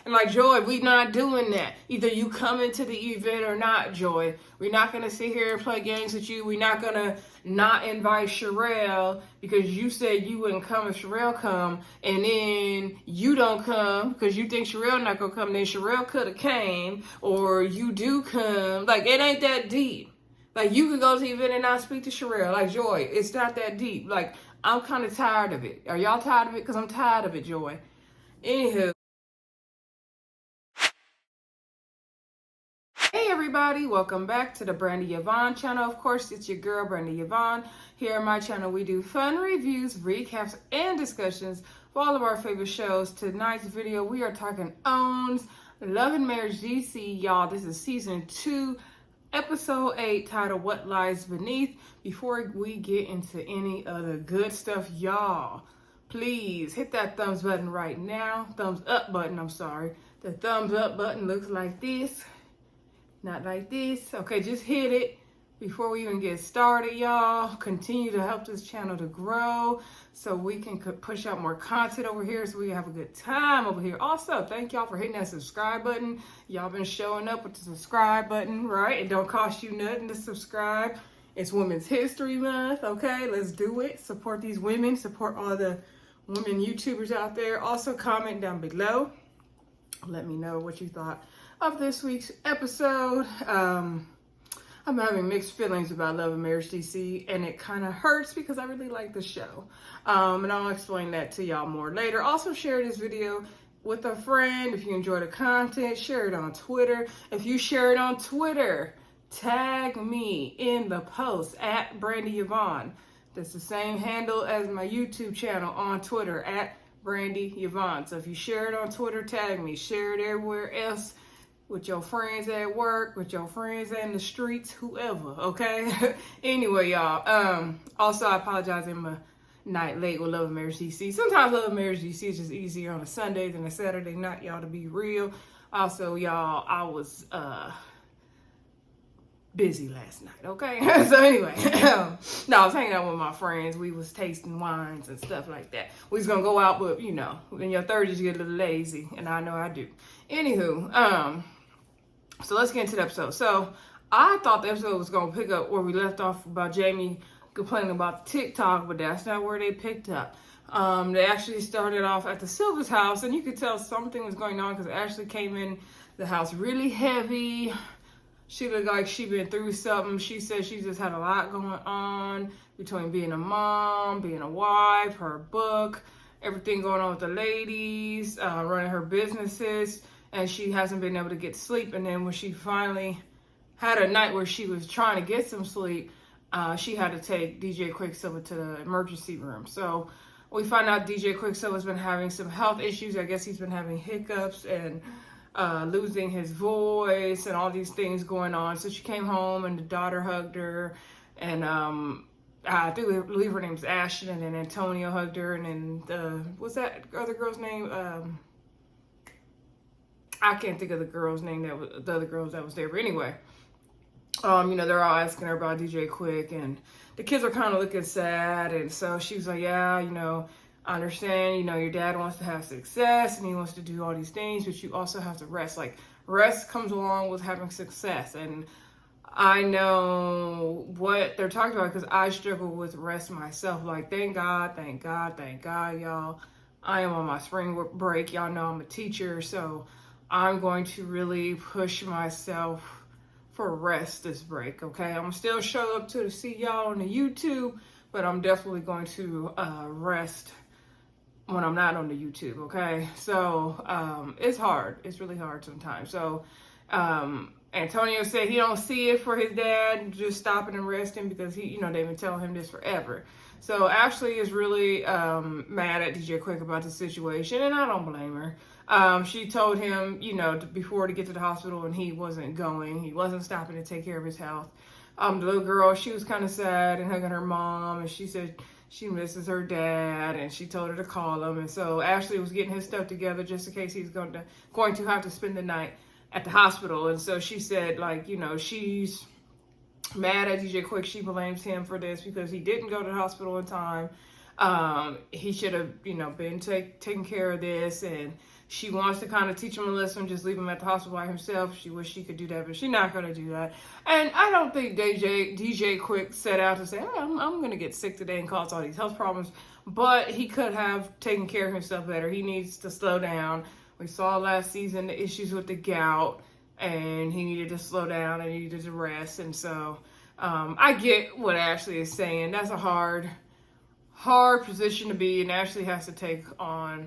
And like, Joy, we not doing that. Either you come into the event or not, Joy. We're not going to sit here and play games with you. We're not going to not invite Sherelle because you said you wouldn't come if Sherelle come. And then you don't come because you think Sherelle not going to come. Then Sherelle could have came, or you do come. Like, it ain't that deep. Like, you can go to the event and not speak to Sherelle. Like, Joy, it's not that deep. Like, I'm kind of tired of it. Are y'all tired of it? Because I'm tired of it, Joy. Anywho. Hey everybody, welcome back to the Brandy Yvonne channel. Of course, it's your girl, Brandy Yvonne. Here on my channel, we do fun reviews, recaps, and discussions for all of our favorite shows. Tonight's video, we are talking OWN's Love and Marriage DC. Y'all, this is season 2. Episode 8, titled What Lies Beneath. Before we get into any other good stuff, y'all, please hit that thumbs button right now. Thumbs up button, I'm sorry. The thumbs up button looks like this, not like this. Okay, just hit it before we even get started, y'all. Continue to help this channel to grow so we can push out more content over here, so we can have a good time over here. Also, thank y'all for hitting that subscribe button. Y'all been showing up with the subscribe button, right? It don't cost you nothing to subscribe. It's Women's History Month, okay? Let's do it. Support these women. Support all the women YouTubers out there. Also, comment down below. Let me know what you thought of this week's episode. I'm having mixed feelings about Love and Marriage DC, and it kind of hurts because I really like the show. And I'll explain that to y'all more later. Also, share this video with a friend. If you enjoy the content, share it on Twitter. If you share it on Twitter, tag me in the post at Brandy Yvonne. That's the same handle as my YouTube channel on Twitter at Brandy Yvonne. So if you share it on Twitter, tag me. Share it everywhere else, with your friends at work, with your friends in the streets, whoever, okay? Anyway, y'all, also, I apologize, I'm a night late with Love and Marriage DC. Sometimes Love and Marriage DC is just easier on a Sunday than a Saturday night, y'all, to be real. Also, y'all, I was busy last night, okay? So anyway, no, I was hanging out with my friends. We was tasting wines and stuff like that. We was gonna go out, but, you know, in your 30s, you get a little lazy, and I know I do. Anywho, so let's get into the episode. So I thought the episode was going to pick up where we left off about Jamie complaining about TikTok, but that's not where they picked up. They actually started off at the Silva's house, and you could tell something was going on because Ashley came in the house really heavy. She looked like she'd been through something. She said she just had a lot going on between being a mom, being a wife, her book, everything going on with the ladies, running her businesses. And she hasn't been able to get sleep. And then when she finally had a night where she was trying to get some sleep, she had to take DJ Quik Silva to the emergency room. So we find out DJ Quik Silva's been having some health issues. I guess he's been having hiccups and losing his voice and all these things going on. So she came home and the daughter hugged her. And I believe her name's Ashton, and then Antonio hugged her. And then what's that other girl's name? I can't think of the girl's name the other girls that was there. But anyway, you know, they're all asking her about DJ Quik, and the kids are kind of looking sad. And so she was like, yeah, you know, I understand, you know, your dad wants to have success and he wants to do all these things, but you also have to rest. Like, rest comes along with having success. And I know what they're talking about because I struggle with rest myself. Like, thank God, y'all. I am on my spring break. Y'all know I'm a teacher, so I'm going to really push myself for rest this break, okay? I'm still show up to see y'all on the YouTube, but I'm definitely going to rest when I'm not on the YouTube, okay? So it's hard. It's really hard sometimes. So Antonio said he don't see it for his dad just stopping and resting because he, you know, they've been telling him this forever. So Ashley is really mad at DJ Quik about the situation, and I don't blame her. She told him, you know, before to get to the hospital, and he wasn't going. He wasn't stopping to take care of his health. The little girl, she was kind of sad and hugging her mom, and she said she misses her dad, and she told her to call him. And so Ashley was getting his stuff together just in case he's going to have to spend the night at the hospital. And so she said, like, you know, she's mad at DJ Quik. She blames him for this because he didn't go to the hospital in time. He should have, you know, been taking care of this. And she wants to kind of teach him a lesson, just leave him at the hospital by himself. She wish she could do that, but she's not going to do that. And I don't think DJ Quik set out to say, oh, I'm going to get sick today and cause all these health problems. But he could have taken care of himself better. He needs to slow down. We saw last season the issues with the gout, and he needed to slow down and he needed to rest. And so I get what Ashley is saying. That's a hard position to be, and Ashley has to take on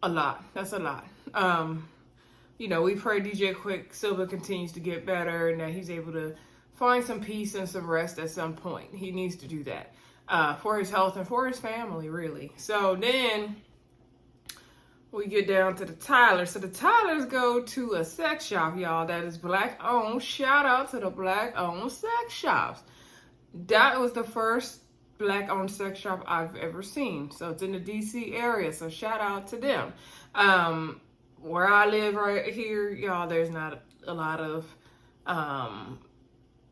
a lot. That's a lot. We pray DJ Quik Silva continues to get better and that he's able to find some peace and some rest at some point. He needs to do that for his health and for his family, really. So then we get down to the Tylers. So the Tylers go to a sex shop, y'all, that is Black owned. Shout out to the Black owned sex shops. That was the first Black owned sex shop I've ever seen. So it's in the DC area. So shout out to them. Where I live right here, y'all, there's not a lot of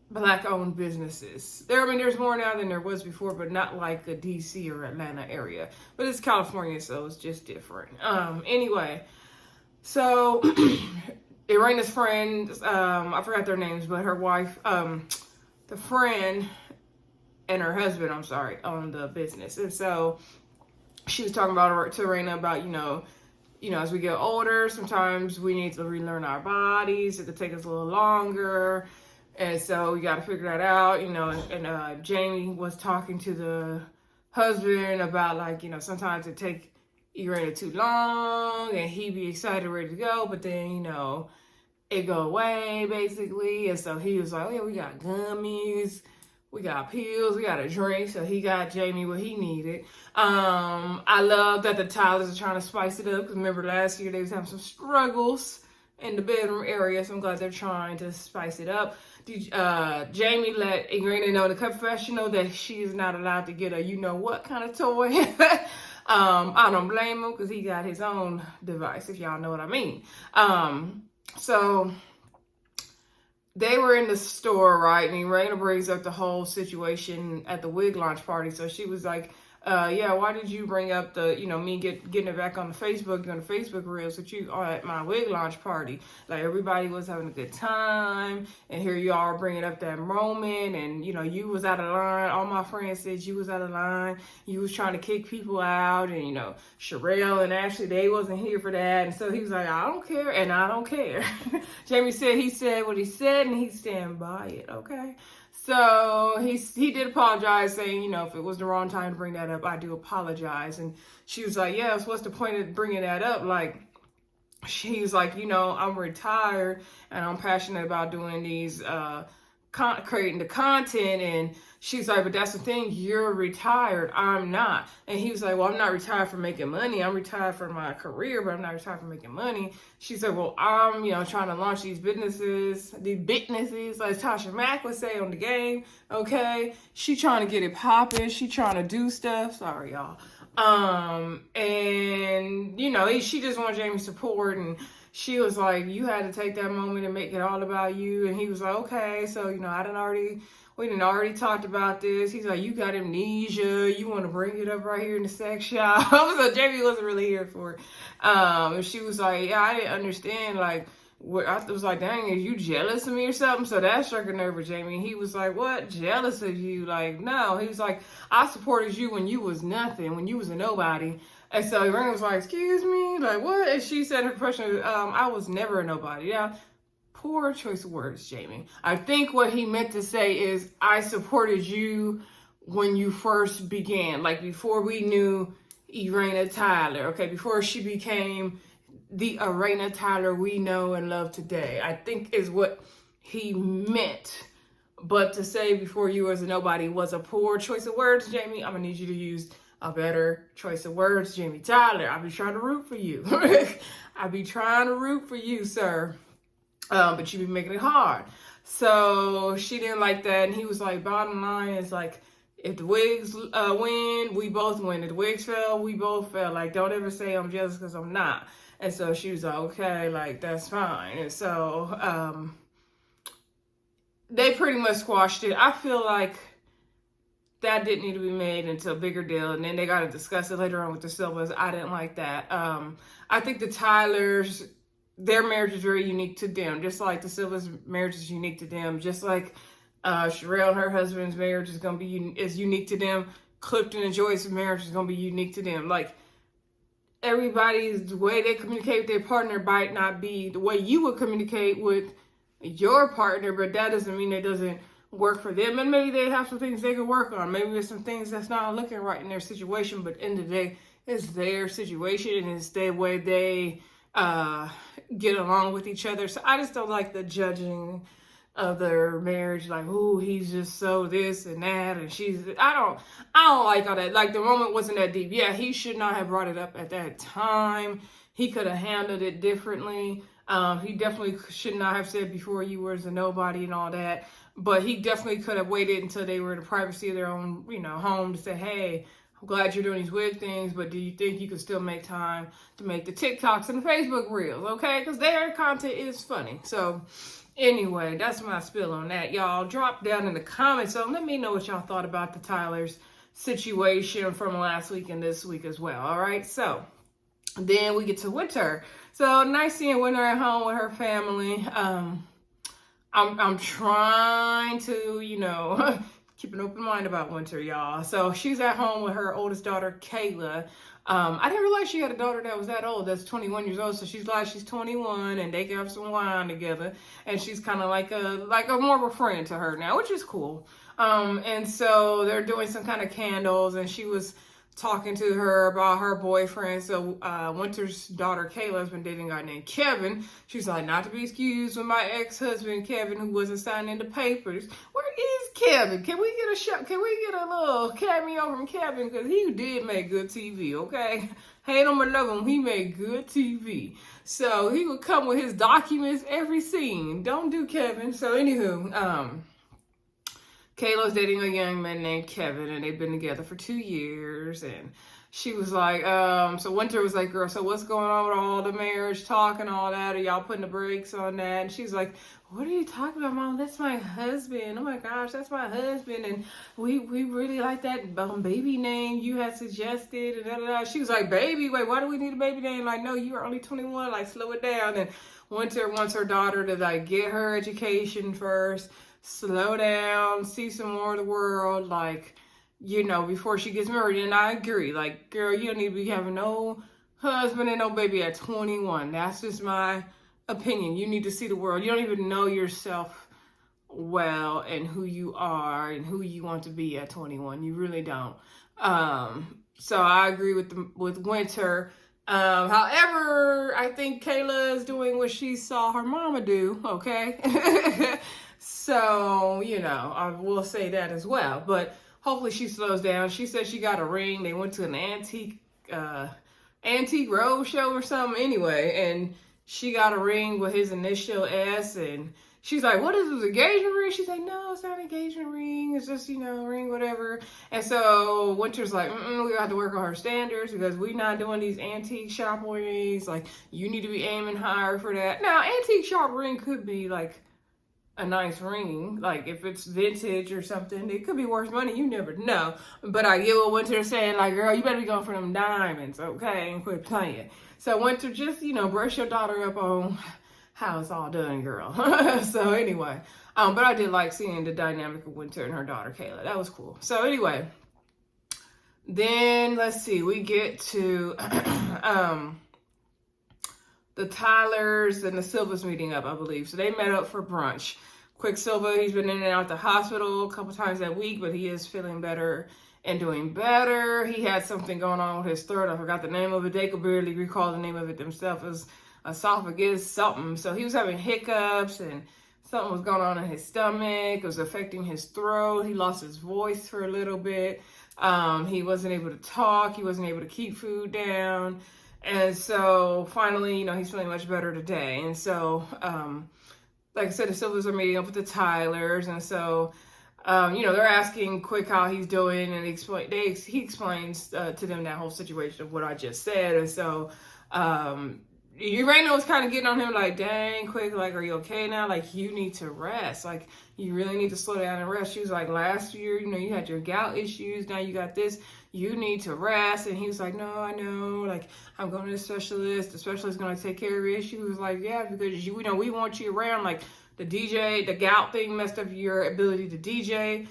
Black owned businesses. There's more now than there was before, but not like the DC or Atlanta area. But it's California, so it's just different. Anyway, so Erana's friend, I forgot their names, but her wife, the friend and her husband, own the business. And so she was talking about to Erana about, as we get older, sometimes we need to relearn our bodies. It could take us a little longer. And so we got to figure that out, and Jamie was talking to the husband about sometimes it take Erana too long and he be excited, ready to go, but then, it go away basically. And so he was like, oh yeah, we got gummies, we got pills, we got a drink. So he got Jamie what he needed. I love that the Tylers are trying to spice it up, because remember last year they was having some struggles in the bedroom area, so I'm glad they're trying to spice it up. Jamie let Erana know in the confessional that she is not allowed to get a you-know-what kind of toy. I don't blame him, because he got his own device, if y'all know what I mean. So they were in the store, right? And Erana brings up the whole situation at the wig launch party. So she was like, yeah, why did you bring up the, me getting it back on the Facebook, on the Facebook reels that you are at my wig launch party? Like, everybody was having a good time, and here you are bringing up that moment, and, you was out of line. All my friends said you was out of line. You was trying to kick people out, and, Sherelle and Ashley, they wasn't here for that. And so he was like, I don't care, and I don't care. Jamie said he said what he said, and he stand by it, okay? So he did apologize, saying, if it was the wrong time to bring that up, I do apologize. And she was like, yes, what's the point of bringing that up? Like, she's like, I'm retired and I'm passionate about doing these, creating the content. And she's like, but that's the thing, you're retired, I'm not. And he was like, well, I'm not retired for making money. I'm retired for my career, but I'm not retired for making money. She said, well, I'm, trying to launch these businesses, like Tasha Mack would say on the game. Okay. She trying to get it popping. She trying to do stuff. Sorry, y'all. And she just wanted Jamie's support, and she was like, you had to take that moment and make it all about you. And he was like, okay. So, we didn't already talked about this. He's like, you got amnesia. You want to bring it up right here in the sex shop. So Jamie wasn't really here for it. And she was like, yeah, I didn't understand. Like, I was like, dang, are you jealous of me or something? So that struck a nerve with Jamie. He was like, what? Jealous of you? Like, no. He was like, I supported you when you was nothing, when you was a nobody. And so Erana was like, excuse me? Like, what? And she said her question, I was never a nobody. Yeah. Poor choice of words, Jamie. I think what he meant to say is, I supported you when you first began, like before we knew Erana Tyler, okay, before she became the Erana Tyler we know and love today, I think is what he meant. But to say before you was a nobody was a poor choice of words, Jamie. I'm gonna need you to use a better choice of words, Jamie Tyler. I'll be trying to root for you. I'll be trying to root for you, sir. But you be making it hard. So she didn't like that. And he was like, bottom line is like, if the wigs win, we both win. If the wigs fell, we both fell. Like, don't ever say I'm jealous, because I'm not. And so she was like, okay, like, that's fine. And so they pretty much squashed it. I feel like that didn't need to be made into a bigger deal. And then they got to discuss it later on with the Silvas. I didn't like that. I think the Tylers, their marriage is very unique to them, just like the Silvas' marriage is unique to them, just like Sherelle and her husband's marriage is going to be is unique to them. Clifton and Joyce's marriage is going to be unique to them. Like, everybody's way they communicate with their partner might not be the way you would communicate with your partner, but that doesn't mean it doesn't work for them. And maybe they have some things they can work on. Maybe there's some things that's not looking right in their situation, but in the day, it's their situation and it's their way they get along with each other. So I just don't like the judging of their marriage, like, oh, he's just so this and that, and I don't like all that. Like, the moment wasn't that deep. Yeah, he should not have brought it up at that time. He could have handled it differently. He definitely should not have said before you was a nobody and all that. But he definitely could have waited until they were in the privacy of their own, home to say, hey, I'm glad you're doing these weird things, but do you think you could still make time to make the TikToks and the Facebook Reels, okay? Because their content is funny. So anyway, that's my spill on that. Y'all drop down in the comments. So let me know what y'all thought about the Tylers situation from last week and this week as well, all right? So then we get to Winter. So nice seeing Winter at home with her family. I'm trying to, keep an open mind about Winter, y'all. So she's at home with her oldest daughter, Kayla. I didn't realize she had a daughter that was that old, that's 21 years old. So she's 21 and they have some wine together. And she's kind of like a more of a friend to her now, which is cool. And so they're doing some kind of candles and she was talking to her about her boyfriend. So Winter's daughter Kayla has been dating a guy named Kevin. She's like, not to be excused with my ex-husband Kevin, who wasn't signing the papers. Where is Kevin? Can we get a show? Can we get a little cameo from Kevin? Because he did make good TV, okay? Hate him or love him, he made good TV. So he would come with his documents every scene. Don't do Kevin. So anywho, Kayla's dating a young man named Kevin, and they've been together for 2 years. And she was like, so Winter was like, girl, so what's going on with all the marriage talk and all that? Are y'all putting the brakes on that? And she's like, what are you talking about, Mom? That's my husband. Oh my gosh, that's my husband. And we really like that baby name you had suggested. And da, da, da. She was like, baby, wait, why do we need a baby name? Like, no, you are only 21. Like, slow it down. And Winter wants her daughter to like get her education first, slow down, see some more of the world, like, before she gets married. And I agree, like, girl, you don't need to be having no husband and no baby at 21. That's just my opinion. You need to see the world. You don't even know yourself well and who you are and who you want to be at 21. You really don't. So I agree with Winter. However, I think Kayla is doing what she saw her mama do, okay? So, I will say that as well. But hopefully she slows down. She said she got a ring. They went to an antique road show or something anyway. And she got a ring with his initial S. And she's like, what is this, engagement ring? She's like, no, it's not an engagement ring. It's just, a ring, whatever. And so Winter's like, we got to work on her standards because we're not doing these antique shop rings. Like, you need to be aiming higher for that. Now, antique shop ring could be like a nice ring, like if it's vintage or something, it could be worth money. You never know. But I get what Winter's saying, like, girl, you better be going for them diamonds, okay, and quit playing. So Winter, just brush your daughter up on how it's all done, girl. So anyway, but I did like seeing the dynamic of Winter and her daughter Kayla. That was cool. So anyway, then let's see, we get to the Tylers and the Silvas meeting up, I believe. So they met up for brunch. Quik Silva, he's been in and out the hospital a couple times that week, but he is feeling better and doing better. He had something going on with his throat. I forgot the name of it. They could barely recall the name of it themselves. It was esophagus something. So he was having hiccups and something was going on in his stomach. It was affecting his throat. He lost his voice for a little bit. He wasn't able to talk. He wasn't able to keep food down. And so finally, he's feeling much better today. And so, like I said, the Silvas are meeting up with the Tylers. And so, they're asking Quik how he's doing. And he explains to them that whole situation of what I just said. And so, Erana was kind of getting on him like, dang, Quik, like, are you okay now? Like, you need to rest. Like, you really need to slow down and rest. She was like, last year, you know, you had your gout issues. Now you got this. You need to rest. And he was like, no, I know. Like, I'm going to the specialist. The specialist is going to take care of your issue. He was like, yeah, because, you know, we want you around. Like, the gout thing messed up your ability to DJ.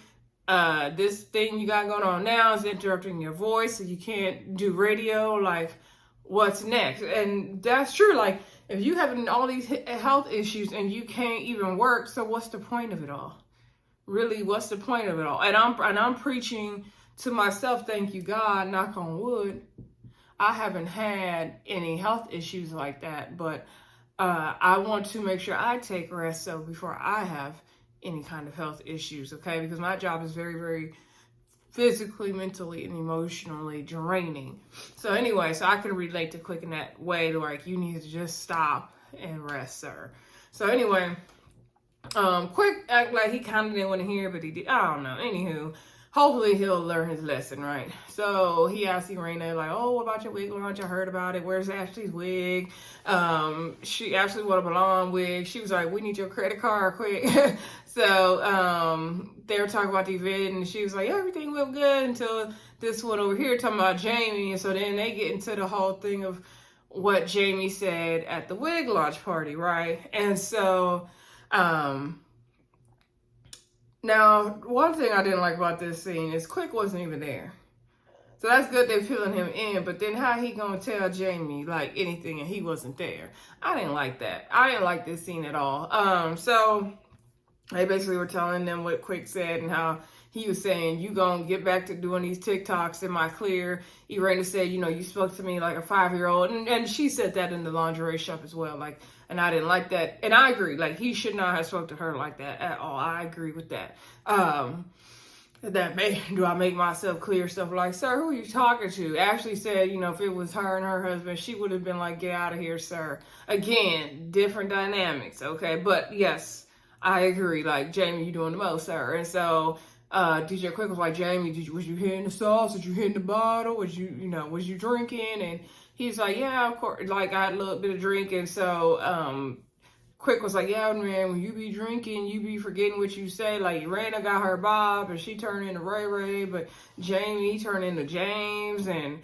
This thing you got going on now is interrupting your voice, so you can't do radio. Like, what's next? And that's true. Like, if you having all these health issues and you can't even work, so what's the point of it all? Really, what's the point of it all? And I'm preaching to myself, thank you God, knock on wood. I haven't had any health issues like that, but I want to make sure I take rest so before I have any kind of health issues, okay? Because my job is very, very physically, mentally, and emotionally draining. So anyway, so I can relate to Quik in that way, to like, you need to just stop and rest, sir. So anyway, Quik act like he kind of didn't want to hear, but he did. I don't know. Anywho, hopefully he'll learn his lesson, right? So he asked Erana, like, oh, what about your wig launch? I heard about it. Where's Ashley's wig? She actually wanted a blonde wig. She was like, we need your credit card quick. So they were talking about the event, and she was like, yeah, everything went good until this one over here talking about Jamie. And so then they get into the whole thing of what Jamie said at the wig launch party, right? And so now, one thing I didn't like about this scene is Quik wasn't even there. So that's good they're filling him in, but then how he gonna tell Jamie like anything and he wasn't there? I didn't like that. I didn't like this scene at all. So they basically were telling them what Quik said and how he was saying, you gonna get back to doing these TikToks, am I clear? Erana said, you know, you spoke to me like a 5-year-old. And she said that in the lingerie shop as well. Like, and I didn't like that. And I agree, like, he should not have spoke to her like that at all. I agree with that. Do I make myself clear? Stuff like, sir, who are you talking to? Ashley said, you know, if it was her and her husband, she would have been like, get out of here, sir. Again, different dynamics, okay? But yes, I agree. Like, Jamie, you doing the most, sir. And so DJ Quik was like, Jamie, was you hitting the sauce? Did you hitting the bottle? Was you drinking? And he's like, yeah, of course. Like, I had a little bit of drinking. So Quik was like, yeah, man, when you be drinking, you be forgetting what you say. Like, Erana got her Bob, and she turned into Ray Ray, but Jamie turned into James. And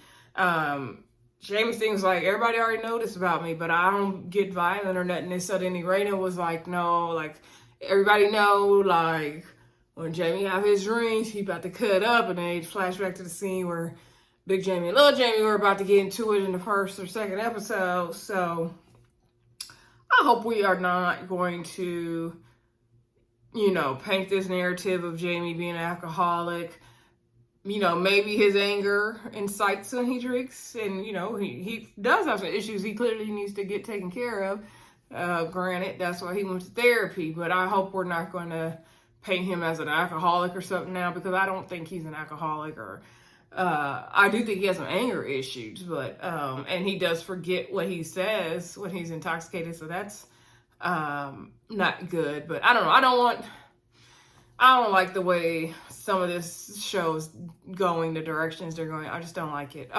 James things like, everybody already know this about me, but I don't get violent or nothing. And so then Erana was like, no, like, everybody know, like, when Jamie have his drinks, he about to cut up, and they flash back to the scene where Big Jamie and Little Jamie were about to get into it in the first or second episode. So I hope we are not going to, you know, paint this narrative of Jamie being an alcoholic. You know, maybe his anger incites when he drinks, and, you know, he does have some issues he clearly needs to get taken care of. Granted, that's why he went to therapy, but I hope we're not going to paint him as an alcoholic or something now, because I don't think he's an alcoholic, or I do think he has some anger issues, but and he does forget what he says when he's intoxicated, so that's not good. But I don't know. I don't like the way some of this show's going, the directions they're going. I just don't like it.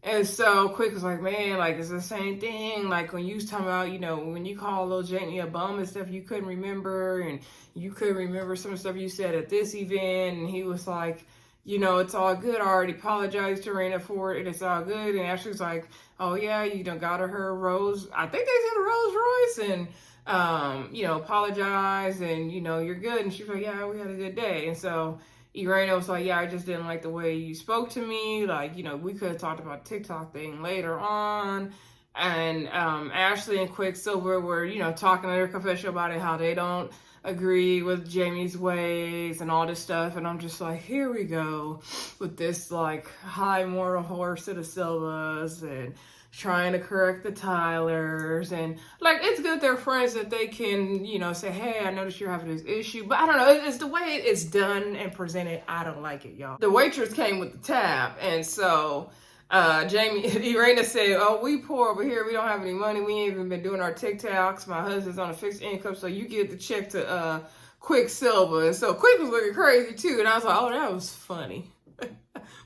And so Quik was like, man, like, it's the same thing. Like, when you was talking about, you know, when you call little Jamie a bum and stuff, you couldn't remember, and you couldn't remember some stuff you said at this event. And he was like, you know, it's all good. I already apologized to Erana for it, and it's all good. And Ashley was like, oh, yeah, you done got her Rose. I think they said a Rolls Royce, and, you know, apologize, and, you know, you're good. And she was like, yeah, we had a good day. And so Erana was like, yeah, I just didn't like the way you spoke to me. Like, you know, we could have talked about the TikTok thing later on. And Ashley and Quik Silva were, you know, talking to their confession about it, how they don't agree with Jamie's ways and all this stuff. And I'm just like, here we go with this, like, high moral horse to the Silvas, and trying to correct the Tylers. And, like, it's good they're friends, that they can, you know, say, hey, I noticed you're having this issue. But I don't know, it's the way it's done and presented. I don't like it, y'all. The waitress came with the tab, and so Erana said, oh, we poor over here, we don't have any money, we ain't even been doing our TikToks, my husband's on a fixed income, so you get the check to Quik Silva. And so Quik was looking crazy too, and I was like, oh, that was funny.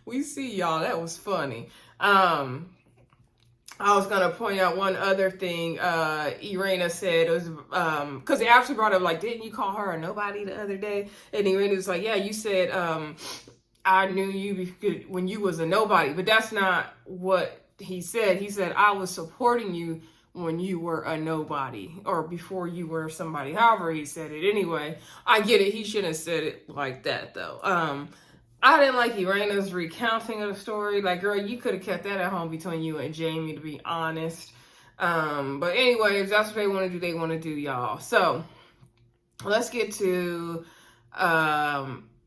We see y'all, that was funny. I was gonna point out one other thing. Erana said it was because they actually brought up like, didn't you call her a nobody the other day? And Erana was like, yeah, you said I knew you when you was a nobody, but that's not what he said. He said I was supporting you when you were a nobody or before you were somebody. However he said it. Anyway, I get it. He shouldn't have said it like that though. I didn't like Irana's recounting of the story. Like, girl, you could have kept that at home between you and Jamie, to be honest. But anyway, if that's what they want to do, they want to do, y'all. So let's get to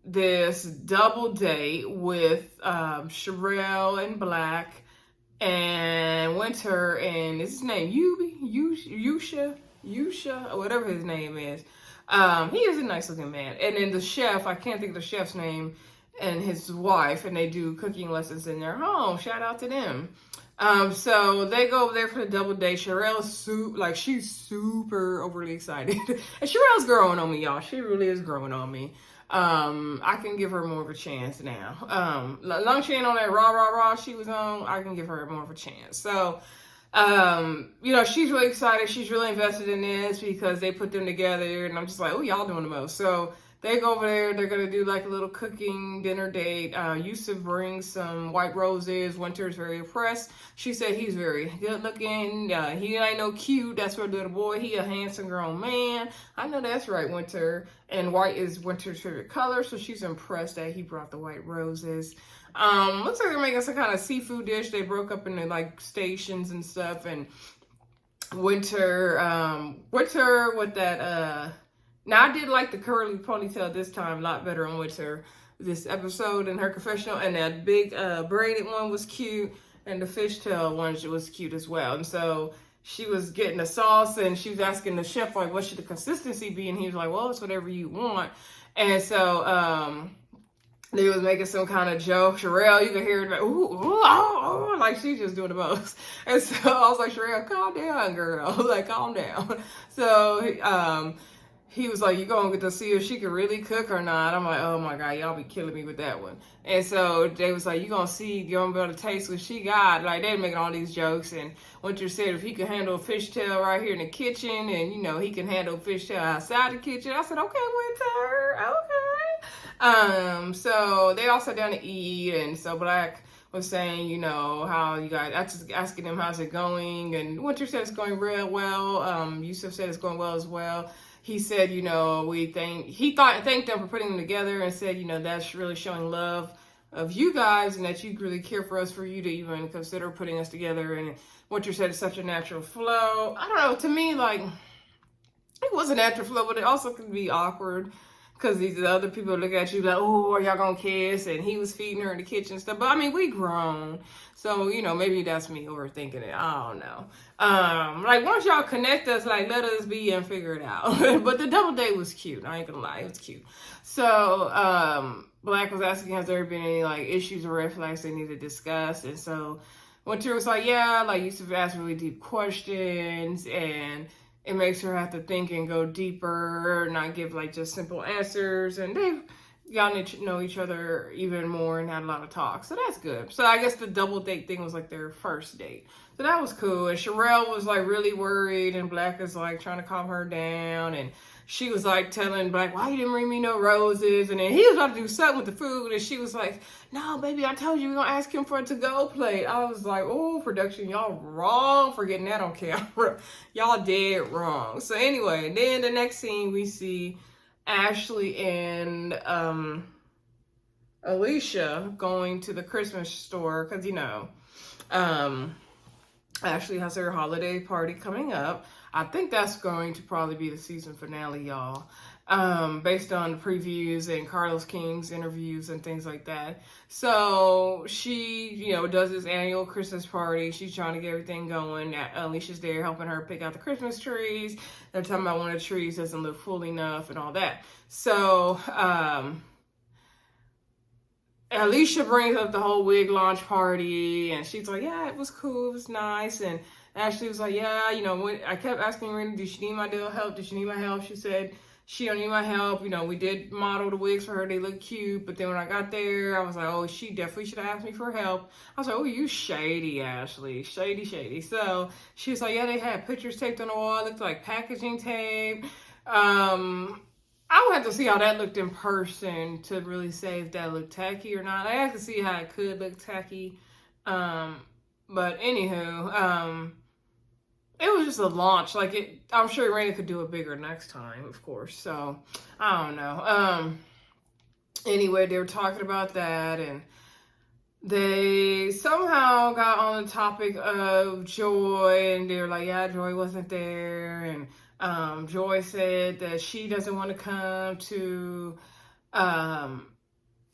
this double date with Sherelle and Black and Winter and is his name Yusha, or whatever his name is. He is a nice looking man. And then the chef, I can't think of the chef's name, and his wife, and they do cooking lessons in their home. Shout out to them. So they go over there for the double date. Sherelle's she's super overly excited. And Sherelle's growing on me, y'all. She really is growing on me. I can give her more of a chance now. Long she ain't on that rah she was on, I can give her more of a chance. So, she's really excited. She's really invested in this because they put them together, and I'm just like, oh, y'all doing the most. So they go over there. They're going to do like a little cooking dinner date. Yusuf brings some white roses. Winter's very impressed. She said he's very good looking. He ain't no cute. That's for a little boy. He a handsome grown man. I know that's right, Winter. And white is Winter's favorite color. So she's impressed that he brought the white roses. Looks like they're making some kind of seafood dish. They broke up into like stations and stuff. And Winter with that, now, I did like the curly ponytail this time a lot better on Winter this episode and her confessional. And that big braided one was cute. And the fishtail one was cute as well. And so she was getting the sauce and she was asking the chef, like, what should the consistency be? And he was like, well, it's whatever you want. And so they was making some kind of joke. Sherelle, you could hear it like, ooh, like she's just doing the most. And so I was like, Sherelle, calm down, girl. Like, calm down. So he was like, you going to get to see if she can really cook or not? I'm like, oh my God, y'all be killing me with that one. And so they was like, you going to see, you're going to be able to taste what she got. Like, they making all these jokes. And Winter said if he could handle a fishtail right here in the kitchen and, he can handle a fishtail outside the kitchen. I said, okay, Winter, okay. So they all sat down to eat. And so Black was saying, how you guys, asking him how's it going. And Winter said it's going real well. Yusuf said it's going well as well. He said, he thanked them for putting them together and said, that's really showing love of you guys and that you really care for us, for you to even consider putting us together. And Winter said it's such a natural flow. I don't know, to me, like, it was a natural flow, but it also can be awkward because these other people look at you like, oh, are y'all gonna kiss? And he was feeding her in the kitchen and stuff. But I mean, we grown. So, maybe that's me overthinking it. I don't know. Like, once y'all connect us, like, let us be and figure it out. But the double date was cute. I ain't gonna lie, it was cute. So, Black was asking, has there been any, like, issues or red flags they need to discuss? And so Winter was like, yeah, like, Yusuf asked really deep questions, and it makes her have to think and go deeper, not give, like, just simple answers. And they've gotten to know each other even more and had a lot of talk. So that's good. So I guess the double date thing was like their first date. So that was cool. And Sherelle was like really worried and Black is like trying to calm her down. And she was like telling Black, why you didn't bring me no roses? And then he was about to do something with the food. And she was like, no, baby, I told you we're going to ask him for a to-go plate. I was like, oh, production, y'all wrong for getting that on camera. Y'all dead wrong. So anyway, then the next scene we see Ashley and Alicia going to the Christmas store because, Ashley has her holiday party coming up. I think that's going to probably be the season finale, y'all. Based on the previews and Carlos King's interviews and things like that. So she, does this annual Christmas party. She's trying to get everything going. Alicia's there helping her pick out the Christmas trees. They're talking about one of the trees doesn't look full enough and all that. So, Alicia brings up the whole wig launch party and she's like, yeah, it was cool. It was nice. And Ashley was like, yeah, when I kept asking her, did she need my help? Did she need my help? She said she don't need my help. You know, we did model the wigs for her. They look cute. But then when I got there, I was like, oh, she definitely should have asked me for help. I was like, oh, you shady, Ashley. Shady, shady. So she was like, yeah, they had pictures taped on the wall. It looked like packaging tape. I would have to see how that looked in person to really say if that looked tacky or not. I have to see how it could look tacky. But anywho, it was just a launch. Like, I'm sure Erana could do it bigger next time, of course. So, I don't know. Anyway, they were talking about that, and they somehow got on the topic of Joy, and they were like, yeah, Joy wasn't there, and Joy said that she doesn't want to come to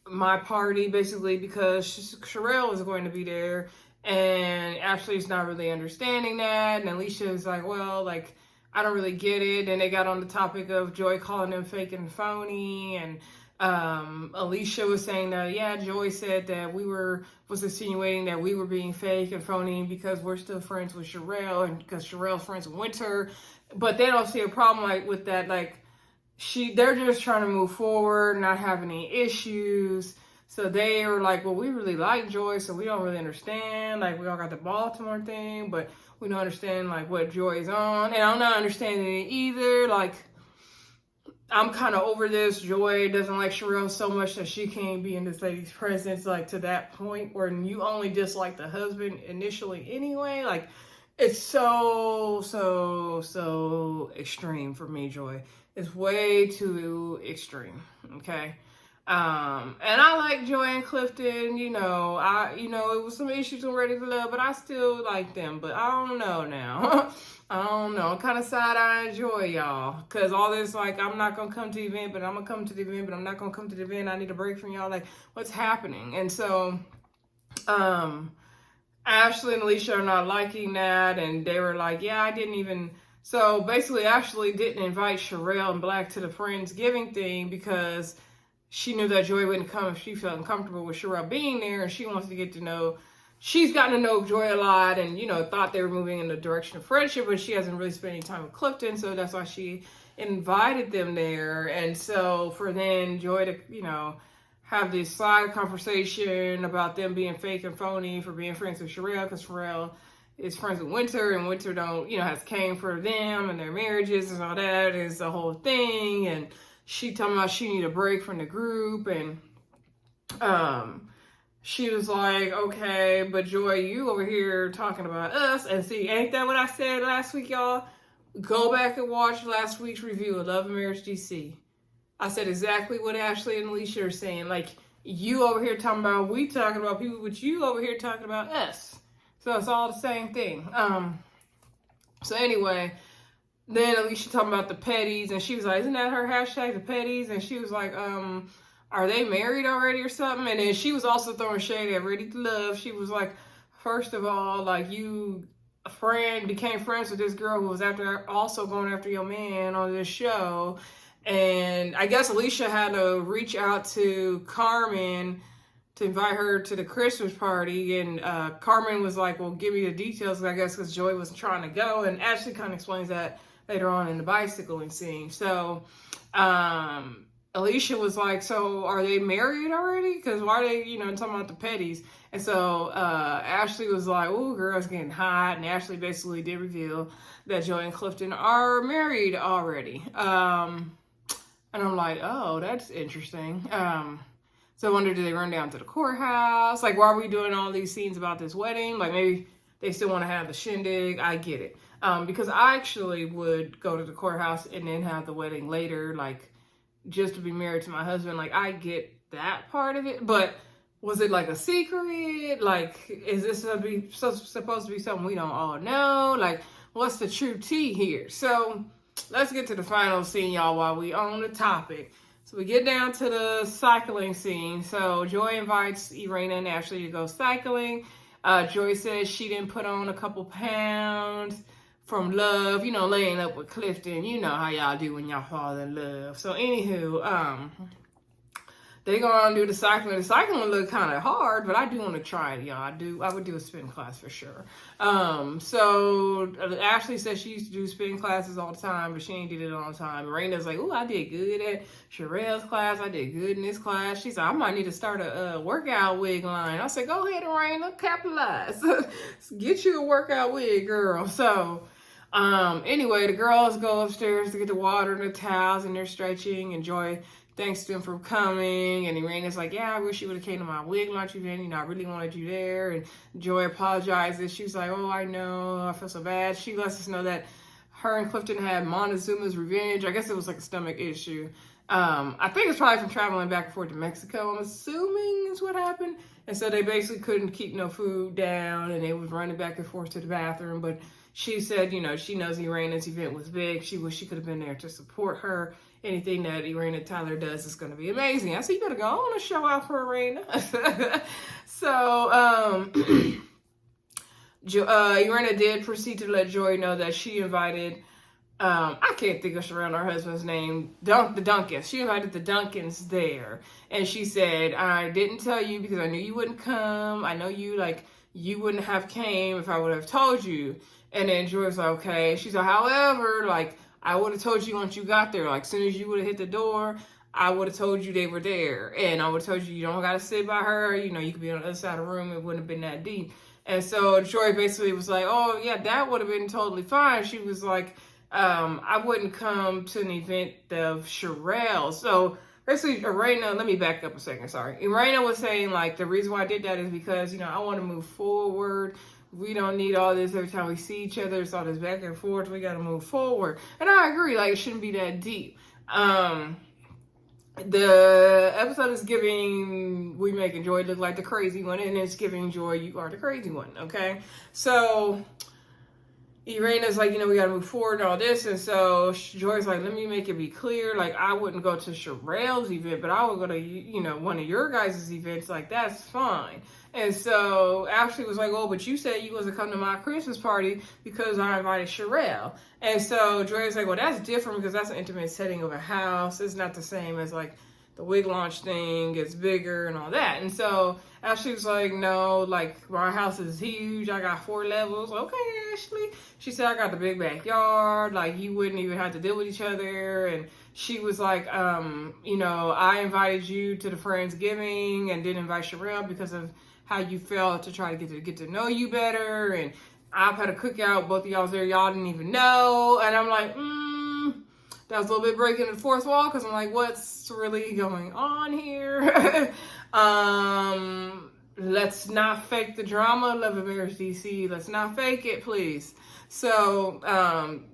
my party, basically, because Sherelle was going to be there. And Ashley's not really understanding that. And Alicia's like, well, like, I don't really get it. And they got on the topic of Joy calling them fake and phony. And Alicia was saying that, yeah, Joy said that was insinuating that we were being fake and phony because we're still friends with Sherelle and because Sherelle's friends with Winter. But they don't see a problem like with that. Like, they're just trying to move forward, not have any issues. So they were like, well, we really like Joy, so we don't really understand. Like, we all got the Baltimore thing, but we don't understand, like, what Joy's on. And I'm not understanding it either. Like, I'm kind of over this. Joy doesn't like Sherelle so much that she can't be in this lady's presence, like, to that point where you only dislike the husband initially anyway. Like, it's so extreme for me, Joy. It's way too extreme, okay? And I like Joy and Clifton, it was some issues on Ready to Love, but I still like them, but I don't know now. I don't know. I'm kind of side-eyeing Joy, y'all, because all this, like, I'm not going to come to the event, but I'm going to come to the event, but I'm not going to come to the event. I need a break from y'all. Like, what's happening? And so, Ashley and Alicia are not liking that, and they were like, yeah, I didn't even... So, basically, Ashley didn't invite Sherelle and Black to the Friendsgiving thing because she knew that Joy wouldn't come if she felt uncomfortable with Sherelle being there, and she wants to get to know... She's gotten to know Joy a lot and, thought they were moving in the direction of friendship, but she hasn't really spent any time with Clifton, so that's why she invited them there. And so for then Joy to, have this side conversation about them being fake and phony for being friends with Sherelle, because Sherelle is friends with Winter, and Winter has came for them and their marriages and all that is the whole thing. And she talking about she need a break from the group, and she was like, okay, but Joy, you over here talking about us. And see, ain't that what I said last week, y'all? Go back and watch last week's review of Love and Marriage DC. I said exactly what Ashley and Alicia are saying. Like, you over here talking about we talking about people, but you over here talking about us. So it's all the same thing. So anyway, then Alicia talking about the petties, and she was like, isn't that her hashtag, the petties? And she was like, are they married already or something? And then she was also throwing shade at Ready to Love. She was like, first of all, like, you became friends with this girl who was also going after your man on this show. And I guess Alicia had to reach out to Carmen to invite her to the Christmas party. And Carmen was like, well, give me the details, I guess, because Joy was trying to go. And Ashley kind of explains that later on in the bicycling scene. So, Alicia was like, so are they married already? Because why are they, talking about the petties? And so Ashley was like, oh, girl's getting hot. And Ashley basically did reveal that Joy and Clifton are married already. And I'm like, oh, that's interesting. So I wonder, do they run down to the courthouse? Like, why are we doing all these scenes about this wedding? Like, maybe they still want to have the shindig. I get it. Because I actually would go to the courthouse and then have the wedding later, like, just to be married to my husband. Like, I get that part of it, but was it like a secret? Like, is this supposed to be something we don't all know? Like, what's the true tea here? So let's get to the final scene, y'all, while we on the topic. So we get down to the cycling scene. So Joy invites Erana and Ashley to go cycling. Joy says she didn't put on a couple pounds from love, laying up with Clifton. You know how y'all do when y'all fall in love. So anywho, they go on and do the cycling. The cycling look kind of hard, but I do want to try it, y'all. I would do a spin class for sure. So Ashley says she used to do spin classes all the time, but she ain't did it all the time. Raina's like, oh, I did good at Sherelle's class. I did good in this class. She said, I might need to start a workout wig line. I said, go ahead, Raina, capitalize. Get you a workout wig, girl. So anyway, the girls go upstairs to get the water and the towels, and they're stretching. And Joy thanks them for coming. And Irana's like, yeah, I wish you would have came to my wig launch event. You know, I really wanted you there. And Joy apologizes. She's like, oh, I know. I feel so bad. She lets us know that her and Clifton had Montezuma's revenge. I guess it was like a stomach issue. I think it's probably from traveling back and forth to Mexico, I'm assuming is what happened. And so they basically couldn't keep no food down, and they was running back and forth to the bathroom. But she said, you know, she knows Irana's event was big. She wish she could have been there to support her. Anything that Erana Tyler does is going to be amazing. I said, you better go on and show out for Erana. So, Erana did proceed to let Joy know that she invited, I can't think of Sherelle, her husband's name, the Duncans. She invited the Duncans there. And she said, I didn't tell you because I knew you wouldn't come. I know you, like, you wouldn't have came if I would have told you. And then Joy was like, okay. She said, however, like, I would have told you once you got there. Like, as soon as you would have hit the door, I would have told you they were there. And I would have told you, you don't got to sit by her. You know, you could be on the other side of the room. It wouldn't have been that deep. And so Joy basically was like, oh, yeah, that would have been totally fine. She was like, I wouldn't come to an event of Sherelle. So basically, Erana, let me back up a second, sorry. Erana was saying, like, the reason why I did that is because, you know, I want to move forward. We don't need all this every time we see each other. It's all this back and forth. We got to move forward. And I agree, like, it shouldn't be that deep. The episode is giving We Making Joy look like the crazy one, and it's giving Joy, you are the crazy one, okay? So Irana's like, you know, we got to move forward and all this. And so Joy's like, let me make it be clear. Like, I wouldn't go to Sherelle's event, but I would go to, you know, one of your guys' events. Like, that's fine. And so Ashley was like, oh, but you said you wasn't come to my Christmas party because I invited Sherelle. And so Joy's like, well, that's different because that's an intimate setting of a house. It's not the same as, like, the wig launch thing. It's bigger and all that. And so Ashley was like, no, like, my house is huge. I got 4 levels. Okay, Ashley. She said, I got the big backyard. Like, you wouldn't even have to deal with each other. And she was like, you know, I invited you to the Friendsgiving and didn't invite Sherelle because of how you felt to try to get to know you better. And I've had a cookout. Both of y'all was there. Y'all didn't even know. And I'm like, that was a little bit breaking the fourth wall because I'm like, what's really going on here? Let's not fake the drama. Love and Marriage DC. Let's not fake it, please. So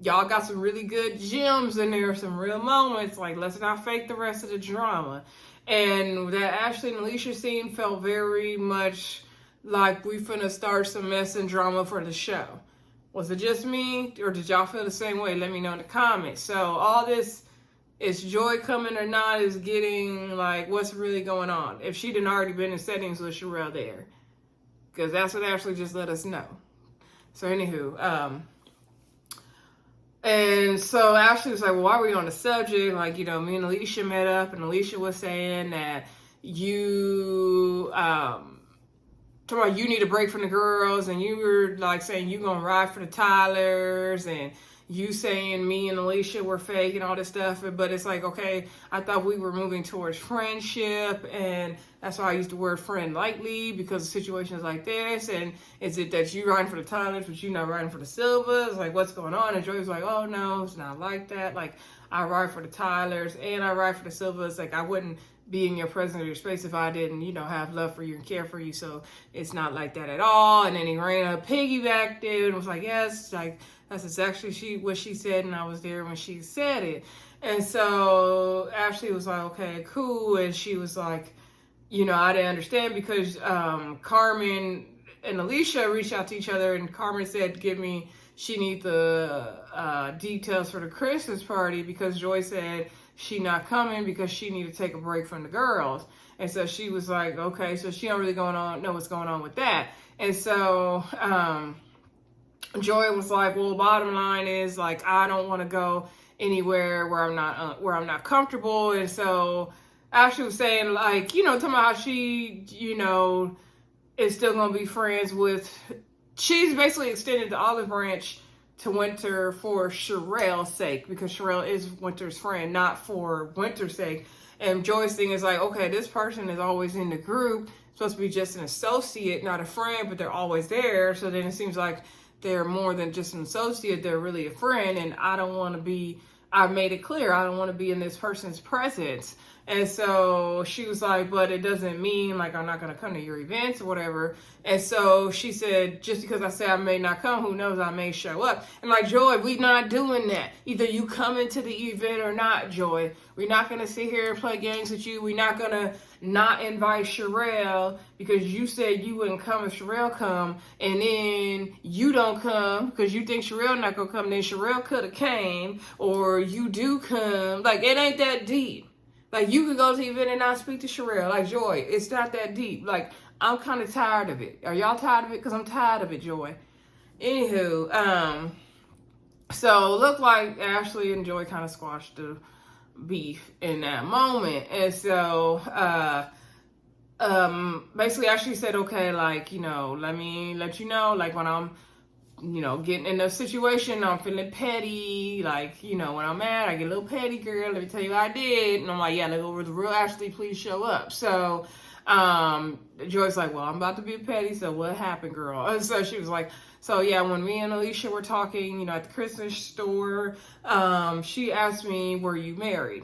y'all got some really good gems in there, some real moments. Like, let's not fake the rest of the drama. And that Ashley and Alicia scene felt very much like we finna start some mess and drama for the show. Was it just me, or did y'all feel the same way? Let me know in the comments. So all this, is Joy coming or not, is getting, like, what's really going on? If she didn't already been in settings with Sherelle there. Because that's what Ashley just let us know. So anywho, and so Ashley was like, well, why were we on the subject? Like, you know, me and Alicia met up, and Alicia was saying that you, you need a break from the girls, and you were like saying you gonna ride for the Tylers, and you saying me and Alicia were fake and all this stuff. But it's like, okay, I thought we were moving towards friendship, and that's why I use the word friend lightly, because of situations like this. And is it that you riding for the Tylers but you not riding for the Silvas? Like, what's going on? And Joy was like, oh no, it's not like that. Like, I ride for the Tylers and I ride for the Silvas. Like, I wouldn't be in your presence or your space if I didn't, you know, have love for you and care for you. So it's not like that at all. And then Erana piggybacked it and was like, yes, like, that's exactly what she said, and I was there when she said it. And so Ashley was like, okay, cool. And she was like, you know, I didn't understand because Carmen and Alicia reached out to each other, and Carmen said, she need the details for the Christmas party, because Joy said she not coming because she need to take a break from the girls. And so she was like, okay, so she don't really know what's going on with that. And so Joy was like, well, bottom line is, like, I don't want to go anywhere where I'm not comfortable. And so Ashley was saying, like, you know, talking about how she, you know, is still going to be friends with, she's basically extended the olive branch to Winter for Sherelle's sake, because Sherelle is Winter's friend, not for Winter's sake. And Joy's thing is like, okay, this person is always in the group, supposed to be just an associate, not a friend, but they're always there. So then it seems like they're more than just an associate, they're really a friend. And I don't want to be, I made it clear, I don't want to be in this person's presence. And so she was like, but it doesn't mean like I'm not going to come to your events or whatever. And so she said, just because I say I may not come, who knows, I may show up. And like, Joy, we not doing that. Either you come into the event or not, Joy. We're not going to sit here and play games with you. We're not going to not invite Sherelle because you said you wouldn't come if Sherelle come. And then you don't come because you think Sherelle not going to come. Then Sherelle could have came, or you do come. Like, it ain't that deep. Like, you could go to the event and not speak to Sherelle. Like, Joy, it's not that deep. Like, I'm kind of tired of it. Are y'all tired of it? Because I'm tired of it, Joy. Anywho, so looked like Ashley and Joy kind of squashed the beef in that moment. And so, basically Ashley said, okay, like, you know, let me let you know, like, when I'm, you know, getting in a situation, I'm feeling petty. Like, you know, when I'm mad, I get a little petty, girl. Let me tell you what I did. And I'm like, yeah, let's go over the real Ashley, please show up. So, Joy's like, well, I'm about to be petty. So what happened, girl? And so she was like, so yeah, when me and Alicia were talking, you know, at the Christmas store, she asked me, were you married?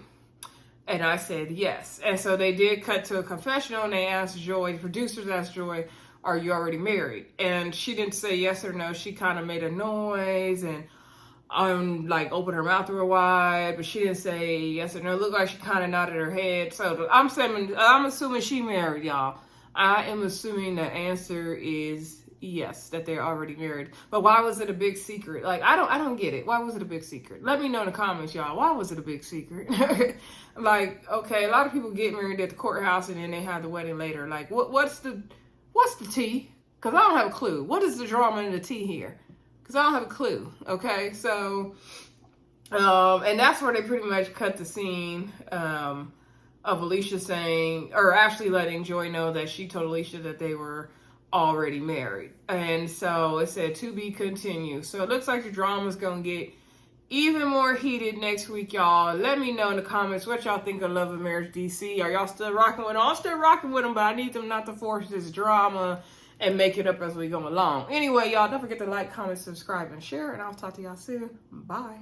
And I said, yes. And so they did cut to a confessional, and they asked Joy, the producers asked Joy, are you already married? And she didn't say yes or no. She kind of made a noise and like opened her mouth real wide, but she didn't say yes or no. It looked like she kind of nodded her head. So I'm assuming she married, y'all. I am assuming the answer is yes, that they're already married. But why was it a big secret? Like, I don't get it. Why was it a big secret? Let me know in the comments, y'all. Why was it a big secret? Like, okay, a lot of people get married at the courthouse and then they have the wedding later. Like, what's the tea? Because I don't have a clue. What is the drama in the tea here? Because I don't have a clue. Okay, so, and that's where they pretty much cut the scene of Alicia saying, or actually letting Joy know that she told Alicia that they were already married. And so it said to be continued. So it looks like the drama is going to get even more heated next week, y'all. Let me know in the comments what y'all think of Love and Marriage DC. Are y'all still rocking with them? I'm still rocking with them, but I need them not to force this drama and make it up as we go along. Anyway, y'all, don't forget to like, comment, subscribe, and share, and I'll talk to y'all soon. Bye.